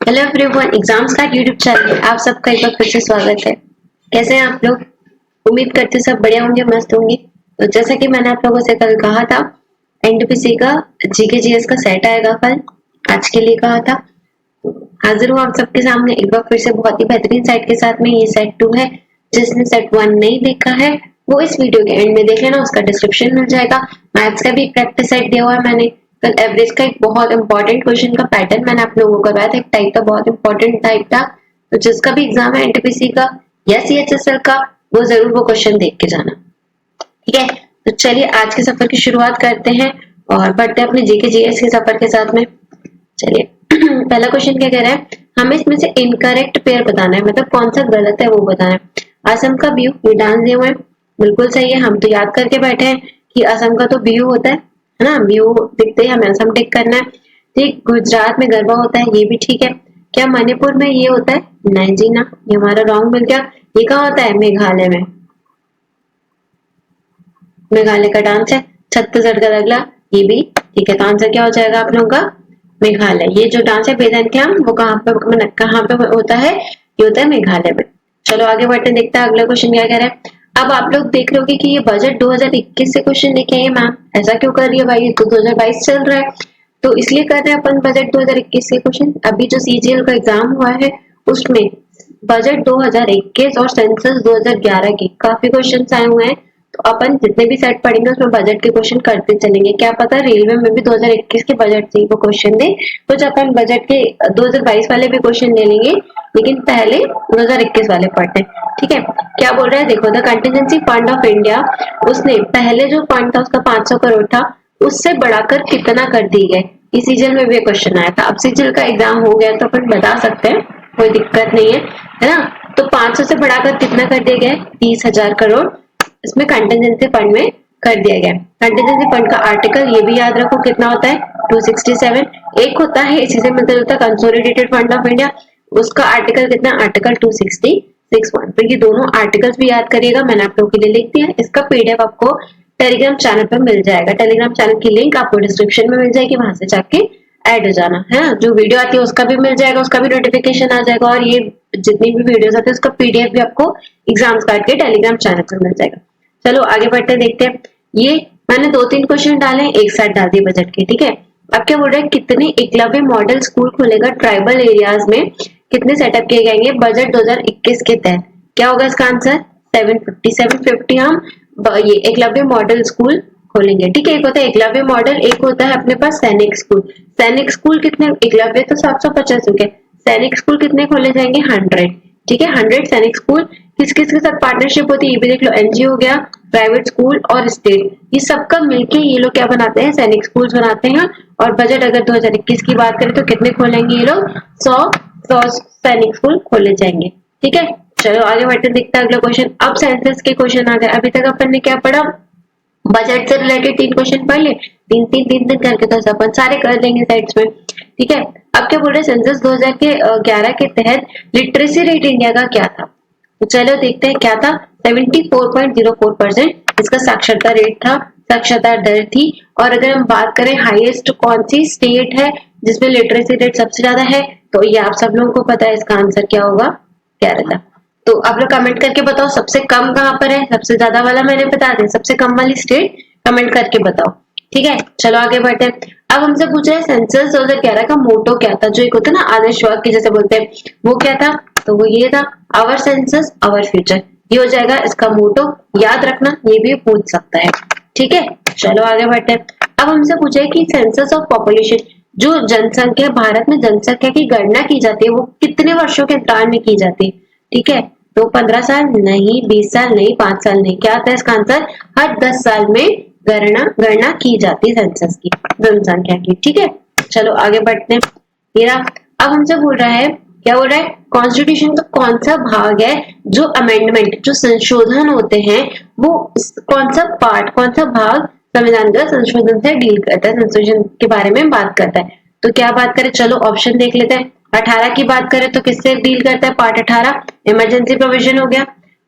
Hello everyone, exams का YouTube channel में आप सबका एक बार फिर से स्वागत है। कैसे हैं आप लोग? उम्मीद करते सब बढ़िया होंगे, मस्त होंगे। तो जैसा कि मैंने आप लोगों से कल कहा था, एनटीपीसी का जीके जीएस का सेट आएगा कल, आज के लिए कहा था। हाजिर हूँ आप सबके सामने एक बार फिर से बहुत ही बेहतरीन सेट के साथ में। ये सेट 2 है। जिसने सेट 1 नहीं देखा है वो इस वीडियो के एंड में देख लेना, उसका डिस्क्रिप्शन मिल जाएगा। मैथ्स का भी प्रैक्टिस सेट दिया हुआ है मैंने। कल एवरेज का एक बहुत इंपॉर्टेंट क्वेश्चन का पैटर्न मैंने आप लोगों को करवाया था, एक टाइप का बहुत इंपॉर्टेंट टाइप था। तो जिसका भी एग्जाम है एनटीपीसी का या सीएचएसएल का, वो जरूर वो क्वेश्चन देख के जाना। ठीक है, तो चलिए आज के सफर की शुरुआत करते हैं और बढ़ते हैं अपने जीके जीएस के सफर के साथ में। चलिए पहला क्वेश्चन क्या कह रहा है, हमें इसमें से इनकरेक्ट पेयर बताना है, मतलब कौन सा गलत है वो बताना है। असम का व्यू, ये डांस दिए हुए हैं, बिल्कुल सही है। हम तो याद करके बैठे हैं कि असम का तो व्यू होता है ना, व्यू दिखते ही हमें असम टिक करना है। ठीक, गुजरात में गरबा होता है, ये भी ठीक है। क्या मणिपुर में ये होता है? नहीं जी ना, ये हमारा रॉन्ग मिल गया। ये कहाँ होता है? मेघालय में, मेघालय का डांस है। छत्तीसगढ़ का अगला, ये भी ठीक है। तो आंसर क्या हो जाएगा आप लोगों का? मेघालय। ये जो डांस है बेदनख्याम, वो कहाँ पे होता है? ये होता है मेघालय में। चलो आगे बढ़ते हैं, देखते हैं अगला क्वेश्चन क्या कह रहा है। अब आप लोग देख रहे होगे कि ये बजट 2021 से क्वेश्चन लेके आए मैम, ऐसा क्यों कर रही है भाई? ये तो 2022 चल रहा है, तो इसलिए कर रहे हैं अपन बजट 2021 के क्वेश्चन। अभी जो सीजीएल का एग्जाम हुआ है उसमें बजट 2021 और सेंसस 2011 के काफी क्वेश्चन आए हुए हैं। तो अपन जितने भी सेट पढ़ेंगे उसमें बजट के क्वेश्चन करते चलेंगे। क्या पता रेलवे में भी 2021 के बजट से ही वो क्वेश्चन दे, कुछ अपन बजट के 2022 वाले भी क्वेश्चन ले लेंगे, लेकिन पहले 2021 वाले पढ़ते हैं। ठीक है, क्या बोल रहा है देखो, the contingency fund of India, उसने पहले जो फंड था उसका 500 करोड़ था, उससे बढ़ाकर कितना कर दी गए। इस सीजन में भी क्वेश्चन आया था। अब सीजन का एग्जाम हो गया तो अपन बता सकते हैं, कोई दिक्कत नहीं है ना। तो 500 से बढ़ाकर कितना कर दिया गया? 30,000 करोड़ इसमें कंटिजेंसी फंड में कर दिया गया। कंटिजेंसी फंड का आर्टिकल ये भी याद रखो कितना होता है? 267। एक होता है इसी से मतलब होता है कंसोलिडेटेड फंड ऑफ इंडिया, उसका आर्टिकल कितना? आर्टिकल 266(1). तो ये दोनों आर्टिकल्स भी याद करिएगा, मैंने आप लोगों के लिए लिख दिया। इसका पीडीएफ आपको टेलीग्राम चैनल पर मिल जाएगा। टेलीग्राम चैनल की लिंक आपको डिस्क्रिप्शन में मिल जाएगी, वहां से जाके ऐड हो जाना है ना। जो वीडियो आती है उसका भी मिल जाएगा, उसका भी नोटिफिकेशन आ जाएगा, और ये जितनी भी वीडियोस आती है उसका पीडीएफ भी आपको एग्जाम्स कार्ड के टेलीग्राम चैनल पर मिल जाएगा। चलो आगे बढ़ते देखते हैं। ये मैंने 2-3 क्वेश्चन डाले, एक साथ डाल दिए बजट के। ठीक है, अब क्या बोल रहा है, कितने एकलव्य मॉडल स्कूल खुलेगा ट्राइबल एरियाज में, कितने सेटअप किए जाएंगे बजट 2021 के तहत? क्या होगा इसका आंसर? 750 हम ये एकलव्य मॉडल स्कूल खोलेंगे। ठीक है, एक होता है एकलव्य मॉडल, एक होता है अपने पास सैनिक स्कूल। सैनिक स्कूल कितने? एकलव्य तो 750 हो गए, सैनिक स्कूल कितने खोले जाएंगे? 100। ठीक है, 100 सैनिक स्कूल। किस किस के साथ पार्टनरशिप होती है ये भी देख लो, एनजीओ हो गया, प्राइवेट स्कूल और स्टेट, ये सबका मिलके ये लोग क्या बनाते हैं? सैनिक स्कूल्स बनाते हैं। और बजट अगर 2021 की बात करें तो कितने खोलेंगे ये लोग? 100 सैनिक स्कूल खोले जाएंगे। ठीक है, चलो आगे बढ़ते देखते हैं अगला क्वेश्चन। अब सेंसस के क्वेश्चन आ गए। अभी तक अपन ने क्या पढ़ा? बजट से रिलेटेड 3 क्वेश्चन पढ़ ले, तीन करके तो अपन सारे कर लेंगे साइड्स में। ठीक है, अब क्या बोल रहे हैं, सेंसस 2011 के तहत लिटरेसी रेट इंडिया का क्या था? तो चलो देखते हैं क्या था। 74.04% इसका साक्षरता रेट था, साक्षरता दर थी। और अगर हम बात करें हाईएस्ट कौन सी स्टेट है जिसमें लिटरेसी रेट सबसे ज्यादा है, तो ये आप सब लोगों को पता है, इसका आंसर क्या होगा? केरला। तो आप लोग कमेंट करके बताओ सबसे कम कहाँ पर है, सबसे ज्यादा वाला मैंने बता दिया, सबसे कम वाली स्टेट कमेंट करके बताओ। ठीक है, चलो आगे बढ़ते हैं। अब हमसे पूछ रहे हैं सेंसस 2011 का मोटो क्या था, जो एक होता है ना आदर्श वाक्य जैसे बोलते हैं, वो क्या था? तो वो ये था, आवर सेंसस आवर फ्यूचर। ये हो जाएगा इसका मोटो, याद रखना, ये भी पूछ सकता है। ठीक है, चलो आगे बढ़ते हैं। अब हमसे पूछा है कि सेंसस ऑफ पॉपुलेशन, जो जनसंख्या, भारत में जनसंख्या की गणना की जाती है, वो कितने वर्षों के अंतराल में की जाती है? ठीक है, तो 15 साल नहीं, 20 साल नहीं, 5 साल नहीं, क्या आता है इसका आंसर? हर 10 साल में गणना की जाती है सेंसस की, जनसंख्या की। ठीक है, चलो आगे बढ़ते हैं। मेरा अब हमसे बोल रहा है, क्या बोल रहा है, कॉन्स्टिट्यूशन का कौन सा भाग है जो अमेंडमेंट, जो संशोधन होते हैं, वो कौन सा पार्ट, कौन सा भाग संविधान का संशोधन से डील करता है, संशोधन के बारे में बात करता है? तो क्या बात करें, चलो ऑप्शन देख लेते हैं। 18 की बात करें तो किससे डील करता है? पार्ट 18 इमरजेंसी प्रोविजन हो गया।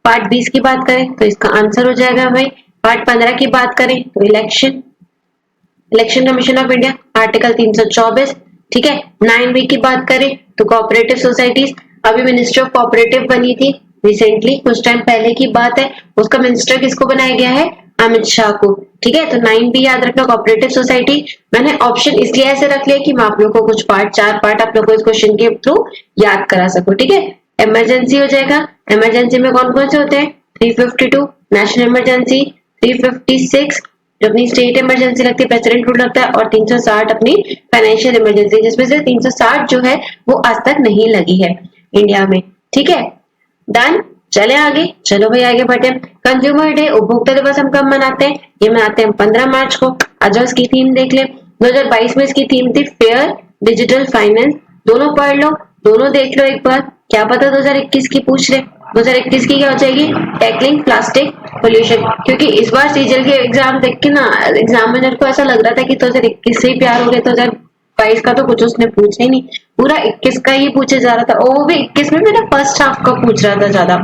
पार्ट 20 की बात करें तो इसका आंसर हो जाएगा भाई, पार्ट 15 की बात करें तो election commission of India, article 324। ठीक है। 9B की बात करें तो कोऑपरेटिव सोसाइटीज, अभी मिनिस्ट्री ऑफ कोऑपरेटिव बनी थी रिसेंटली, कुछ टाइम पहले की बात है। उसका मिनिस्टर किसको बनाया गया है? अमित शाह को। ठीक है, तो 9B याद रखना, कोऑपरेटिव सोसाइटी। मैंने ऑप्शन इसलिए ऐसे रख लिया कि मैं आप लोग को कुछ पार्ट, 4 पार्ट आप लोग को इस क्वेश्चन के थ्रू याद करा सकूं। ठीक है, इमरजेंसी हो जाएगा। इमरजेंसी में कौन कौन से होते हैं? 352 नेशनल इमरजेंसी, 356 जो अपनी स्टेट इमरजेंसी लगती है, प्रेसिडेंट रूल लगता है, और 360 अपनी फाइनेंशियल इमरजेंसी, जिसमें से 360 जो है वो आज तक नहीं लगी है इंडिया में। ठीक है, डन। चले आगे, चलो भाई आगे बढ़े। कंज्यूमर डे, उपभोक्ता दिवस हम कब मनाते हैं? ये मनाते हैं 15 मार्च को। आज इसकी थीम देख ले, 2022 में इसकी थीम थी फेयर डिजिटल फाइनेंस। दोनों पढ़ लो, दोनों देख लो एक बार, क्या पता 2021 की पूछ ले। 2021 की क्या हो जाएगी? Tackling plastic pollution. क्योंकि इस बार सीजल के एग्जाम देख के ना एग्जामिनर को ऐसा लग रहा था कि 2021 से ही प्यार हो गया, 2022 का तो कुछ उसने पूछा ही नहीं, पूरा 21 का ही पूछे जा रहा था, और वो भी 21 में मेरा फर्स्ट हाफ का पूछ रहा था ज्यादा।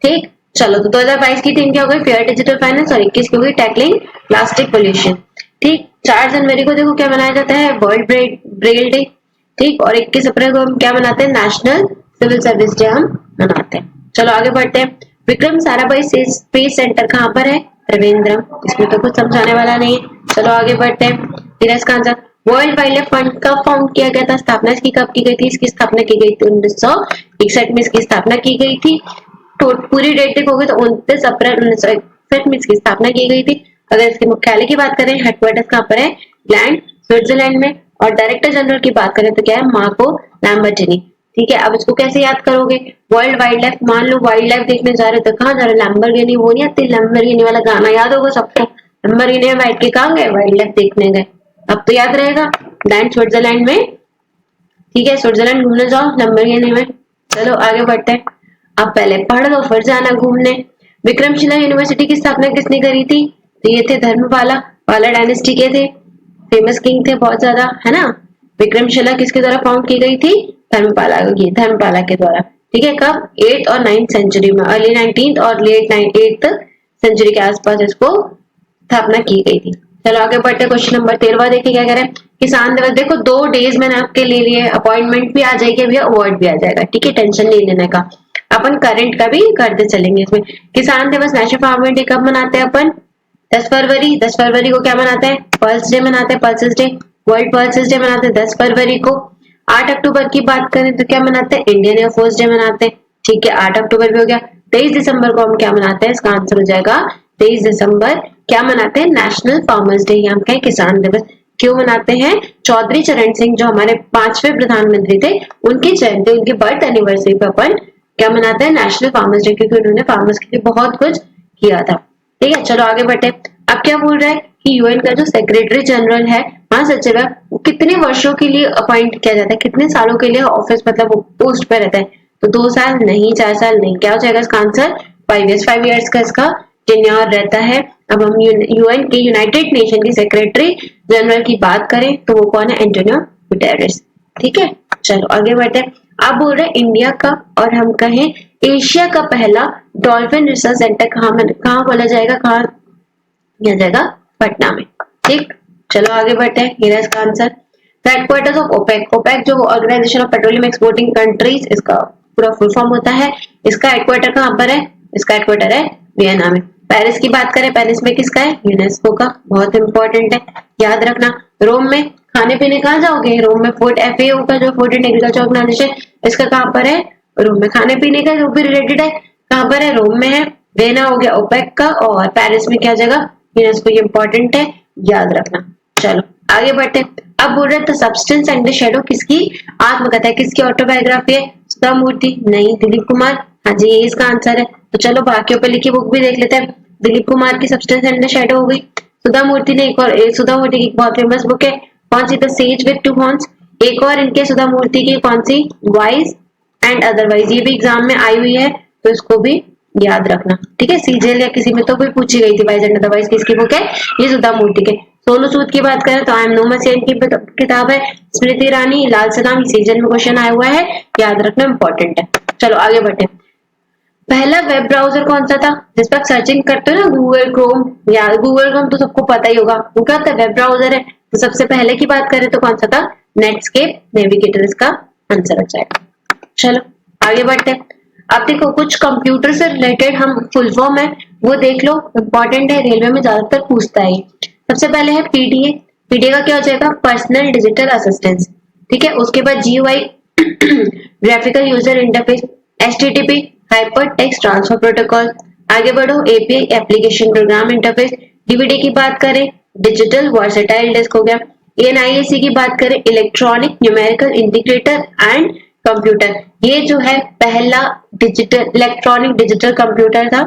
ठीक, चलो तो 2022 की थीम क्या हो गई? फेयर डिजिटल फाइनेंस, और 21 की हो गई टैकलिंग प्लास्टिक पोल्यूशन। ठीक, 4 जनवरी को देखो क्या मनाया जाता है? World Braille day. ठीक, और 21 अप्रैल को हम क्या मनाते हैं? नेशनल सिविल सर्विस डे हम मनाते हैं। चलो आगे बढ़ते हैं। विक्रम साराभाई स्पेस सेंटर कहाँ पर है? त्रिवेंद्रम। इसमें तो कुछ समझाने वाला नहीं है। चलो आगे बढ़ते हैं। नीरज का answer, world wild life fund कब फाउंड किया गया था? स्थापना इसकी कब की गई थी? इसकी स्थापना की गई थी 1961 में इसकी स्थापना की गई थी। तो पूरी डेट देखोगे तो 29 अप्रैल 1961 में इसकी स्थापना की गई थी। अगर इसके मुख्यालय की बात करें, हेडक्वार्टर्स कहाँ पर है? लैंड स्विट्जरलैंड में। और डायरेक्टर जनरल की बात करें तो क्या है? मार्को लैम्बर्टिनी। ठीक है, अब इसको कैसे याद करोगे? वर्ल्ड वाइल्ड लाइफ, मान लो वाइल्ड लाइफ देखने जा रहे तो कहाँ जा रहे? लैम्बोर्गिनी, वो नहीं आती लैम्बोर्गिनी वाला गाना, याद होगा सबको। लैम्बोर्गिनी में बैठ के कहाँ गए? वाइल्ड लाइफ देखने गए। अब तो याद रहेगा, लैंड स्विट्जरलैंड में। ठीक है, स्विट्जरलैंड घूमने जाओ लैम्बोर्गिनी में। चलो आगे बढ़ते हैं। आप पहले पढ़ लो फिर जाना घूमने। विक्रमशिला यूनिवर्सिटी की स्थापना किसने करी थी? तो ये थे धर्मपाला, पाला डायनेस्टी के थे, फेमस किंग थे बहुत ज्यादा, है ना। विक्रमशिला किसके द्वारा फाउंड की गई थी? धर्मपाला के द्वारा। ठीक है, कब? 8th और 9th सेंचुरी में, अर्ली 19th और लेट 8th सेंचुरी के आसपास इसको स्थापना की गई थी। चलो आगे बढ़ते, क्वेश्चन नंबर 13 देखिए क्या कह रहे हैं। किसान दिवस, देखो 2 डेज मैंने आपके ले लिए, अपॉइंटमेंट भी आ जाएगी अभी, अवार्ड भी आ जाएगा। ठीक है, टेंशन नहीं लेने का, अपन करंट का भी करते चलेंगे इसमें। किसान दिवस, नेशनल फार्मर डे कब मनाते हैं अपन? 10 फरवरी। 10 फरवरी को क्या मनाते हैं? पल्स डे मनाते हैं, pulses day, world pulses day मनाते हैं 10 फरवरी को। 8 अक्टूबर की बात करें तो क्या मनाते हैं? इंडियन एयरफोर्स डे मनाते हैं। ठीक है, 8 अक्टूबर भी हो गया। 23 दिसंबर को हम क्या मनाते हैं? इसका आंसर हो जाएगा 23 दिसंबर क्या मनाते हैं? नेशनल फार्मर्स डे, हम कहें किसान दिवस। क्यों मनाते हैं? चौधरी चरण सिंह जो हमारे 5वें प्रधानमंत्री थे, उनकी जयंती, उनकी बर्थ एनिवर्सरी पर अपन क्या मनाते हैं? नेशनल फार्मर्स डे, क्योंकि उन्होंने फार्मर्स के लिए बहुत कुछ किया था। ठीक है, चलो आगे बढ़ते। अब क्या बोल रहा है कि यूएन का जो सेक्रेटरी जनरल है, महासचिव है, वो कितने वर्षों के लिए अपॉइंट किया जाता है? कितने सालों के लिए ऑफिस, मतलब पोस्ट पे रहता है? तो 2 साल नहीं, 4 साल नहीं, क्या हो जाएगा इसका आंसर? 5 years। 5 years का इसका टेन्योर रहता है। अब हम यूएन के, यूनाइटेड नेशन की सेक्रेटरी जनरल की बात करें तो वो कौन है? Antonio Guterres. ठीक है, चलो आगे बढ़ते। आप बोल रहे इंडिया का, और हम कहें एशिया का पहला डॉल्फिन रिसर्च सेंटर कहाँ बोला जाएगा, कहाँ किया जाएगा? पटना में। ठीक, चलो आगे बढ़ते हैं। ये इसका answer. Headquarters of OPEC, OPEC जो organization of petroleum exporting countries, इसका पूरा फुल फॉर्म होता है। इसका हेडक्वार्टर कहाँ पर है? इसका हेडक्वार्टर है वियना में। पेरिस की बात करें, पेरिस में किसका है? यूनेस्को का, बहुत इंपॉर्टेंट है, याद रखना। रोम में खाने पीने कहाँ जाओगे? रोम में फूड, FAO का जो फूड एंड एग्रीकल्चर ऑर्गेनाइजेशन, इसका कहाँ पर है? रोम में। खाने पीने का जो भी रिलेटेड है, कहाँ पर है? रोम में है। वियना हो गया ओपेक का, और पेरिस में क्या जगह? यूनेस्को। ये इंपॉर्टेंट है, याद रखना। चलो आगे बढ़ते। अब बोल रहे the substance and the shadow किसकी आत्मकथा है? किसकी ऑटोबायोग्राफी है? सुधा मूर्ति नहीं, दिलीप कुमार। हाँ जी, ये इसका आंसर है। तो चलो बाकियों पर लिखी बुक भी देख लेते हैं। दिलीप कुमार की सब्सटेंस एंड द शैडो हो गई। सुधा मूर्ति ने एक और, सुधा मूर्ति की बहुत फेमस बुक है, कौन सी? The sage with two horns. एक और इनके सुधा मूर्ति की कौन सी? Wise and otherwise. ये भी एग्जाम में आई हुई है, तो इसको भी याद रखना। ठीक है, सीजीएल या किसी में तो कोई पूछी गई थी, वाइज एंड अदरवाइज किसकी बुक है? ये सुधा मूर्ति के। सोनू सूद की बात करें तो आई एम नो मसीन की किताब है। स्मृति ईरानी, लाल सलाम, सीजन में क्वेश्चन आया हुआ है, याद रखना, इंपॉर्टेंट है। चलो आगे बढ़ते। पहला वेब ब्राउजर कौन सा था जिस पर सर्चिंग करते हो ना? Google Chrome. या गूगल क्रोम तो सबको पता ही होगा, वो क्या होता है? वेब ब्राउजर है। तो सबसे पहले की बात करें तो कौन सा था? नेटस्केप नेविगेटर इसका आंसर हो जाएगा। चलो आगे बढ़ते हैं। अब देखो कुछ कंप्यूटर से रिलेटेड हम फुल फॉर्म है वो देख लो, इंपॉर्टेंट है, रेलवे में ज्यादातर पूछता है। सबसे पहले है पीडीए। पीडीए का क्या हो जाएगा? Personal digital assistance. ठीक है, उसके बाद GUI graphical user interface, HTTP hyper text transfer protocol. आगे बढ़ो, API application program interface. DVD की बात करें, डिजिटल वर्सेटाइल डिस्क हो गया। एनआईएसी की बात करें, electronic numerical integrator and computer. ये जो है पहला डिजिटल इलेक्ट्रॉनिक डिजिटल कंप्यूटर था,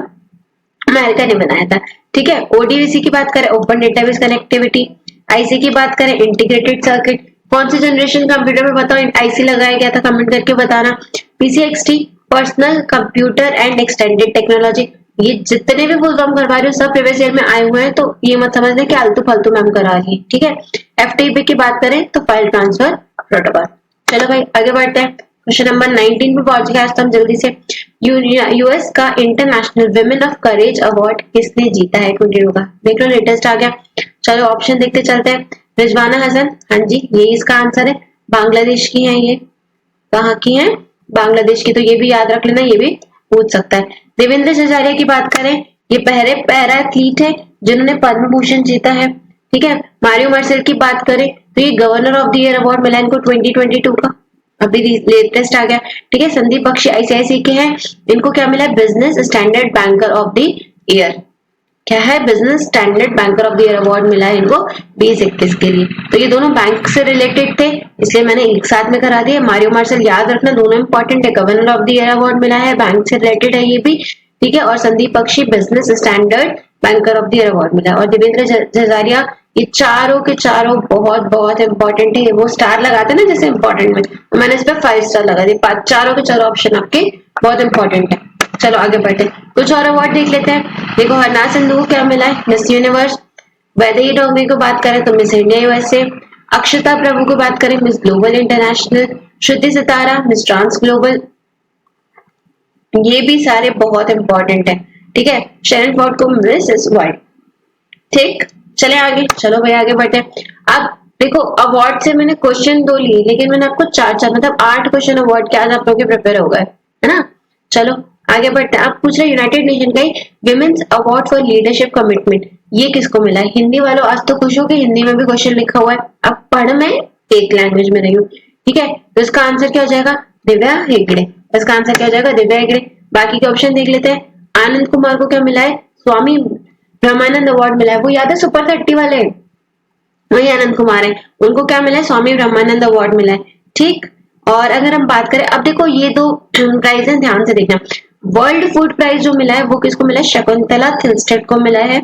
अमेरिका ने बनाया था। ठीक है, ओडीवीसी की बात करें, ओपन डेटाबेस कनेक्टिविटी। आईसी की बात करें, इंटीग्रेटेड सर्किट। कौन सी जनरेशन कंप्यूटर में बताओ आईसी लगाया गया था, कमेंट करके बताना। PC XT personal computer and extended technology. ये जितने भी फुल फॉर्म करवा रही हूँ सब प्रीवियस ईयर में आए हुए हैं, तो ये मत समझना कि आलतू फालतू मैम करा रही है। ठीक है, एफटीपी की बात करें तो फाइल ट्रांसफर प्रोटोकॉल। चलो भाई आगे बढ़ते हैं, क्वेश्चन नंबर 19 पे पहुंच गया आज तो हम जल्दी से। यूएस का international women of courage award किसने जीता है 22 का? देख लो लेटेस्ट आ गया। चलो ऑप्शन देखते चलते हैं। रिजवाना हसन, हाँ जी यही इसका आंसर है। बांग्लादेश की है ये, कहाँ की है? बांग्लादेश की, तो ये भी याद रख लेना, ये भी पूछ सकता है। देवेंद्र झझारिया की बात करें, ये पहले पैरा एथलीट है जिन्होंने पद्म भूषण जीता है। ठीक है, मारियो मार्सेल की बात करें तो ये governor of the year award मिला इनको 2022 का, अभी लेटेस्ट आ गया। ठीक है, संदीप बख्शी आईसीआईसी के हैं, इनको क्या मिला है? Business standard banker of the year. क्या है? Business standard banker of the year award मिला है इनको 2021 के लिए। तो ये दोनों बैंक से रिलेटेड थे, इसलिए मैंने एक साथ में करा दिया। मारियो मार्शल याद रखना, दोनों इंपॉर्टेंट है। Governor of the year award मिला है, बैंक से रिलेटेड है ये भी। ठीक है, और Sandeep Bakshi business standard banker of the year award मिला है। और देवेंद्र झझारिया, ये चारों के चारों बहुत बहुत इंपॉर्टेंट है। वो स्टार लगाते हैं ना जैसे इंपॉर्टेंट में, तो मैंने इस पे 5 स्टार लगा दिए। चारों के चारों ऑप्शन आपके बहुत इंपॉर्टेंट है। चलो आगे बढ़ते, कुछ और अवार्ड देख लेते हैं। देखो हरनाथ सिंधु को क्या मिला है? Miss universe. वैदेही डोंगरी को बात करें तो मिस इंडिया यूएसए। अक्षता प्रभु को बात करें मिस ग्लोबल इंटरनेशनल। श्रुति सितारा मिस ट्रांस ग्लोबल। ये भी सारे बहुत इंपॉर्टेंट है। ठीक है, शेरन फोर्ड को मिस वर्ल्ड। ठीक, चले आगे, चलो भाई आगे बढ़ते हैं। अब देखो अवार्ड से मैंने क्वेश्चन 2 लिए, लेकिन मैंने आपको 4 मतलब 8 क्वेश्चन अवार्ड के आज आप लोग प्रिपेयर हो गए है ना। चलो आगे बढ़ते हैं। आप पूछ रहे यूनाइटेड नेशन का women's award for leadership commitment, ये किसको मिला है? हिंदी वालों आज तो खुश हो कि हिंदी में भी क्वेश्चन लिखा हुआ है। अब पढ़ मैं एक लैंग्वेज में रही हूँ। ठीक है, तो इसका आंसर क्या हो जाएगा? दिव्या हेगड़े। इसका आंसर क्या हो जाएगा? दिव्या हेगड़े। बाकी के ऑप्शन देख लेते हैं। आनंद कुमार को क्या मिला है? स्वामी ब्रह्मानंद अवार्ड मिला है। वो याद है सुपर 30 वाले, वही आनंद कुमार है, उनको क्या मिला है? स्वामी ब्रह्मानंद अवार्ड मिला है। ठीक, और अगर हम बात करें, अब देखो ये 2 प्राइज है, ध्यान से देखना। वर्ल्ड फूड प्राइज जो मिला है वो किसको मिला है? शकुंतला थिल्स्टेड को मिला है।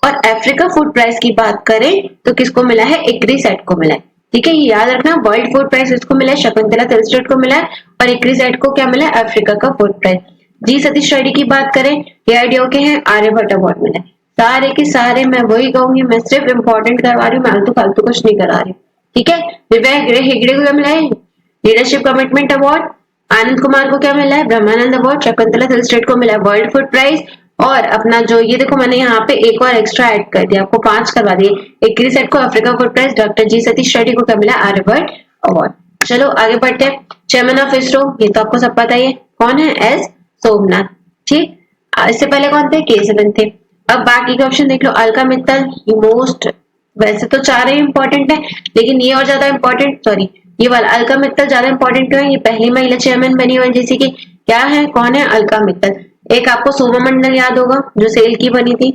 और अफ्रीका फूड प्राइज की बात करें तो किसको मिला है? इक्रिसैट को मिला है। ठीक है, ये याद रखना, वर्ल्ड फूड प्राइज किसको मिला है? शकुंतला थिल्स्टेड को मिला है। और इक्रिसैट को क्या मिला है? अफ्रीका का फूड प्राइज। जी सतीश रेड्डी की बात करें, डीआरडीओ के हैं, आर्यभट्ट अवार्ड मिला है। सारे के सारे मैं वही कहूंगी, मैं सिर्फ इंपॉर्टेंट करवा रही हूँ, मैं फालतू कुछ नहीं करा रही। ठीक है, दिव्या हेगड़े को क्या मिला है? Leadership commitment award. Anand Kumar को क्या मिला है? ब्रह्मानंद अवार्ड। शकुंतला थिल्स्टेड को मिला है वर्ल्ड फूड प्राइज। और अपना जो ये देखो मैंने यहाँ पे एक और एक्स्ट्रा ऐड कर दिया, आपको 5 करवा दिए। इक्रिसैट को अफ्रीका फूड प्राइज, डॉक्टर जी सतीश रेड्डी को क्या मिला? आर्यभट्ट अवार्ड। चलो आगे बढ़ते हैं। चेयरमैन ऑफ इसरो, ये तो आपको सब पता ही है, कौन है? एस सोमनाथ। ठीक, इससे पहले कौन थे? के7 थे। अब बाकी के ऑप्शन देख लो। अलका मित्तल मोस्ट, वैसे तो 4 ही इंपॉर्टेंट है, लेकिन ये और ज्यादा इंपॉर्टेंट, सॉरी ये वाला अलका मित्तल ज्यादा इंपॉर्टेंट क्यों है? ये पहली महिला चेयरमैन बनी हुई ओएनजीसी की। क्या है, कौन है? अलका मित्तल। एक आपको सोमा मंडल याद होगा जो सेल की बनी थी,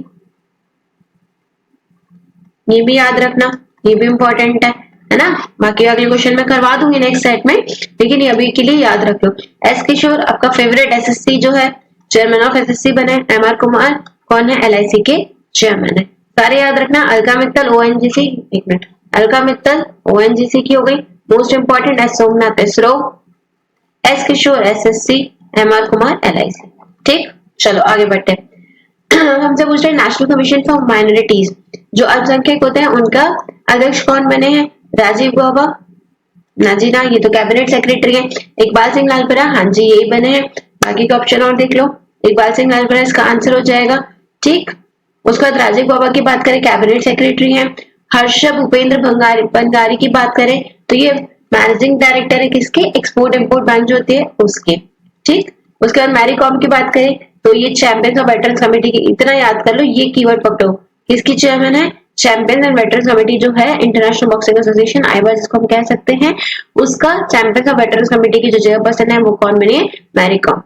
ये भी याद रखना, ये भी इंपॉर्टेंट है ना। बाकी अगले क्वेश्चन में करवा दूंगी नेक्स्ट सेट में, लेकिन ये अभी के लिए याद रख लो। एस किशोर आपका फेवरेट एसएससी जो है, चेयरमैन ऑफ एसएससी बने। एमआर कुमार कौन है? एलआईसी के चेयरमैन है। सारे याद रखना। अलका मित्तल ओएनजीसी, एक मिनट, अलका मित्तल ओएनजीसी की हो गई। Most important S Somnath ISRO, S Kishore SSC, MR Kumar LIC. ठीक, चलो आगे बढ़ते हैं। हमसे पूछ रहे नेशनल कमीशन फॉर माइनॉरिटीज, जो अल्पसंख्यक होते हैं उनका अध्यक्ष कौन बने हैं? राजीव गौबा, ना जी ना, ये तो कैबिनेट सेक्रेटरी है। इकबाल सिंह लालपुरा, हाँ जी यही बने हैं। बाकी का ऑप्शन और देख लो। इकबाल सिंह लालपुरा इसका आंसर हो जाएगा। ठीक, उसके बाद राजीव गौबा की बात करें कैबिनेट सेक्रेटरी है। हर्षद भूपेंद्र भंडारी की बात करें तो ये मैनेजिंग डायरेक्टर है किसके, एक्सपोर्ट इंपोर्ट बैंक जो होती है उसके। ठीक, उसके बाद मैरी कॉम की बात करें तो ये चैंपियंस और वेटरन्स कमेटी की, इतना याद कर लो, ये कीवर्ड पकड़ो, किसकी चेयरमैन है, चैंपियंस एंड वेटरन्स कमेटी जो है इंटरनेशनल बॉक्सिंग एसोसिएशन आईबॉक्स जिसको हम कह सकते हैं, उसका चैंपियंस और वेटरन्स कमेटी की जो चेयरपर्सन है वो कौन बनी है, मैरी कॉम।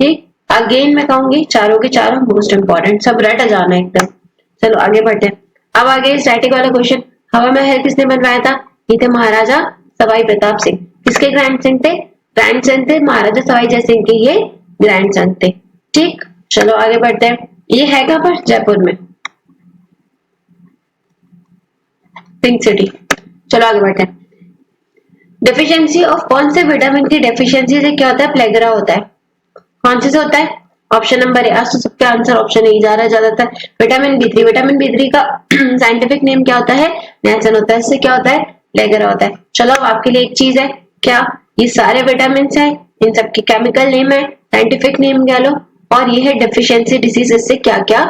ठीक, अगेन मैं कहूंगी चारों के चारों मोस्ट इंपॉर्टेंट, सब रट जाना एकदम। चलो आगे बढ़ते हैं। अब आगे स्टैटिक वाला क्वेश्चन, हवा महल किसने बनवाया था, ये थे महाराजा सवाई प्रताप सिंह। किसके ग्रैंडसन थे, ग्रैंडसन थे महाराजा सवाई जय सिंह के, ये ग्रैंडसन थे। ठीक, चलो आगे बढ़ते हैं। ये है कहां पर, जयपुर में, पिंक सिटी। चलो आगे बढ़ते हैं। डेफिशिएंसी ऑफ कौन से विटामिन की डेफिशिएंसी से क्या होता है, प्लेगरा होता है। कौन से होता है, ऑप्शन नंबर ए। आज तो सबके आंसर ऑप्शन ए जा रहा है ज्यादातर। विटामिन बी3, विटामिन बी3 का साइंटिफिक नेम क्या होता है, नियासिन होता है। इससे क्या होता है, प्लेगरा होता है। चलो अब आपके लिए एक चीज है, क्या ये सारे विटामिन है, इन सबके केमिकल नेम है, साइंटिफिक नेम क्या लो, और ये है डेफिशिएंसी डिसीज, इससे क्या क्या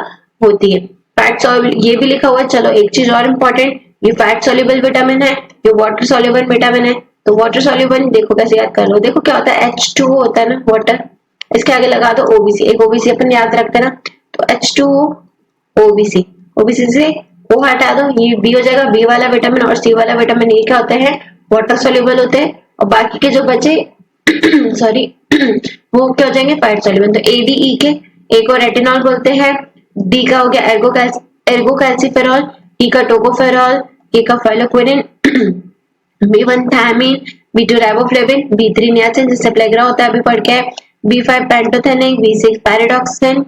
होती है। फैट सॉल्युबल ये भी लिखा हुआ है। चलो एक चीज और इम्पोर्टेंट, ये फैट सॉल्युबल विटामिन है, ये वाटर सॉल्युबल विटामिन है। तो वाटर सॉल्युबल देखो कैसे याद कर लो, देखो क्या होता है, H2O होता है ना वाटर, इसके आगे लगा दो ओबीसी, एक ओबीसी अपन याद रखते हैं ना, तो H2O ओबीसी, ओबीसी से O हटा दो, ये बी हो जाएगा। बी वाला विटामिन और सी वाला विटामिन ये क्या होते हैं, वाटर सॉल्युबल होते हैं, और बाकी के जो बचे सॉरी वो क्या हो जाएंगे, फैट सॉल्युबल। तो ए डी ई के, ए को रेटिनॉल बोलते हैं, डी का हो गया एर्गो कैल्सिफेरॉल, टी का टोकोफेरॉल, के का फाइलोक्विनिन, B1 thymine, बी2 riboflavin, B3 niacin जिससे प्लेगरा होता है अभी पढ़ के, बी5 पेंटोथेनिक, बी6 पैराडॉक्सिन,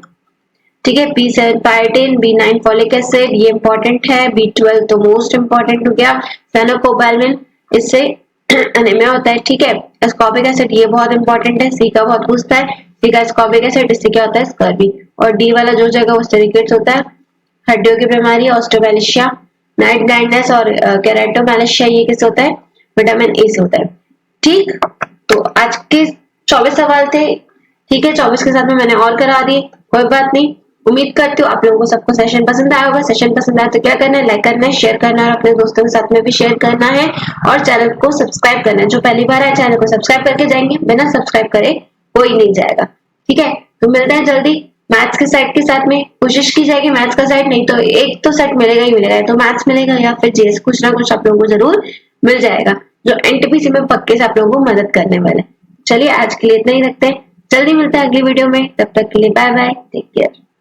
ठीक है, बी7 पायरेटिन, बी9 फॉलिक एसिड, ये इंपॉर्टेंट है, बी12 तो मोस्ट इंपॉर्टेंट हो गया, फेनोकोबालमिन, इससे एनीमिया होता है। ठीक है, एस्कॉर्बिक एसिड ये बहुत इंपॉर्टेंट है, सी का बहुत पूछता है, सी का एस्कॉर्बिक एसिड, इससे क्या होता है, स्कर्वी। और डी वाला जो जगह उससे रिकेट्स होता है, हड्डियों की बीमारी, ऑस्टियोमैलेशिया, नाइट ब्लाइंडनेस और केराटोमैलेशिया, ये किससे होता है, विटामिन ए से होता है। ठीक, तो आज के 24 सवाल थे। ठीक है, 24 के साथ में मैंने और करा दिए, कोई बात नहीं। उम्मीद करती हूँ आप लोगों को सबको सेशन पसंद आया होगा। सेशन पसंद आया तो क्या करना है, लाइक करना है, शेयर करना है, और अपने दोस्तों के साथ में भी शेयर करना है, और चैनल को सब्सक्राइब करना है। जो पहली बार आए चैनल को सब्सक्राइब करके जाएंगे, बिना सब्सक्राइब करे कोई नहीं जाएगा। ठीक है, तो मिलते हैं जल्दी मैथ्स के सेट के साथ में। कोशिश की जाएगी मैथ्स का सेट, नहीं तो एक तो सेट मिलेगा ही मिलेगा, तो मैथ्स मिलेगा या फिर जीएस, कुछ ना कुछ आप लोगों को जरूर मिल जाएगा, जो एनटीपीसी में पक्के से आप लोगों को मदद करने वाले। चलिए आज के लिए इतना ही रखते हैं, जल्दी मिलते हैं अगली वीडियो में, तब तक के लिए बाय बाय, टेक केयर।